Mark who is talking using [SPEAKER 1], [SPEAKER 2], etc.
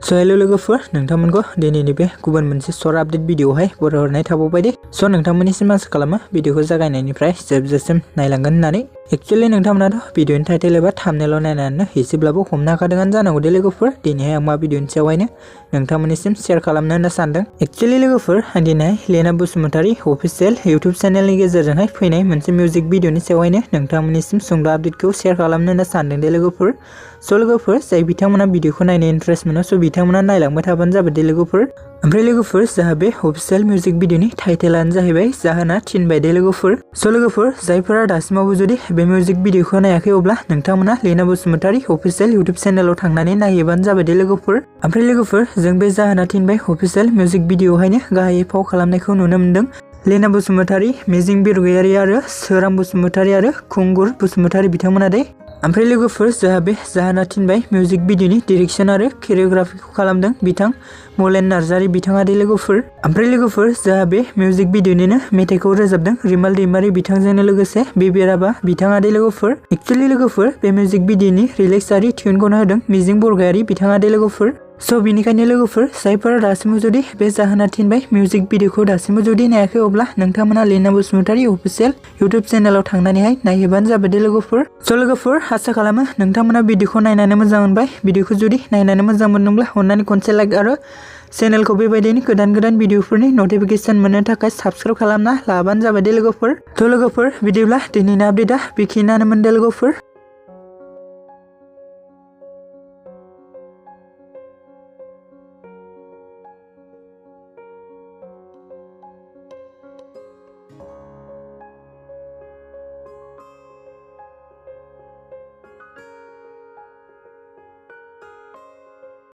[SPEAKER 1] hello लोगोफोर नोंथांमोनखौ दिनैनि बे गुबुन मोनसे सर्ट आपडेट भिडिअआवहाय बर' हरनाय थाबावबाय दे नोंथांमोननिसिम आसा खालामो भिडिअखौ जागायनायनिफ्राय जोबजासिम नायलांगोन होननानै एक्चुअली नोंथांमोनाथ' भिडिअनि टाइटेल एबा थाम्बनेइल नायनानै एसेब्लाबो हमनो हाखादोंआनो जानांगौ दे लोगोफोर दिनैहाय आं मा भिडिअनि सायावहायनो नोंथांमोननिसिम शेयार खालामनो होनना सानदों एक्चुअली लोगोफोर आं दिनै लेना बसुमतारी अफिशियेल इउट्युब चेनेलनि गेजेरजोंहाय फैनाय मोनसे मिउजिक भिडिअनि सायावहायनो नोंथांमोननिसिम सुंद' आपडेटखौ शेयार खालामनो होनना सानदों दे लोगोफोर लोगोफोर जाय बिथांमोना भिडिअखौ नायनो इन्ट्रेस्ट मोनो बिथांमोना नायलांबाय थाबानो जाबाय दे लोगोफोर ओमफ्राय लोगोफोर जाहा बे अफिशियेल मिउजिक भिडिअनि टाइटेलानो जाहैबाय जाहोना थिनबाय दे लोगोफोर लोगोफोर जायफोरा दासिमावबो जुदि बे मिउजिक भिडिअखौ नायाखै अब्ला नोंथांमोना लेना बसुमतारी अफिशियेल इउट्युब चेनेलाव थांनानै नायहैबानो जाबाय दे लोगोफोर ओमफ्राय लोगोफोर जों बे जाहोना थिनबाय अफिशियेल मिउजिक भिडिअआवहायनो गाहायै फाव खालामनायखौ नुनो मोनदों लेना बसुमतारी मिजिं बिरगयारि आरो सोरां बसुमतारी आरो खुंगुर बसुमतारी बिथांमोना दे ओमफ्राय लोगोफोर जोंहा बे जाहोना थिनबाय मिउजिक भिडिअनि डिरेक्सन आरो केरियोग्राफिखौ खालामदों बिथां मलेन नार्जारी बिथाङा दे लोगोफोर ओमफ्राय लोगोफोर जोंहा बे मिउजिक भिडिअनिनो मेथाइखौ रोजाबदों रिमाल दैमारी बिथांजोंनो लोगोसे बेबेराबा बिथाङा दे लोगोफोर एक्चुअली लोगोफोर बे मिउजिक भिडिअनि रिलिक्स आरि टिउनखौनो होदों मिजिं बरगयारि बिथाङा दे लोगोफोर बेनिखायनो लोगोफोर जायफोरा दासिमबो जुदि बे जाहोना थिनबाय मिउजिक भिडिअखौ दासिमबो जुदि नायाखै अब्ला नोंथांमोना लेना बसुमतारी अफिशियेल इउट्युब चेनेलाव थांनानैहाय नायहैबानो जाबाय दे लोगोफोर लोगोफोर आसा खालामो नोंथांमोना भिडिअखौ नायनानै मोजां मोनबाय भिडिअखौ जुदि नायनानै मोजां मोनदोंब्ला अन्नानै खनसे लाइक आरो चेनेलखौ बेबायदिनो गोदान भिडिअफोरनि नटिफिकेसन मोननो थाखाय साबस्क्राइब खालामना लाबानो जाबाय दे लोगोफोर बिदिब्ला दिनैनि आपडेटआ बेखिनियानोमोन दे लोगोफोर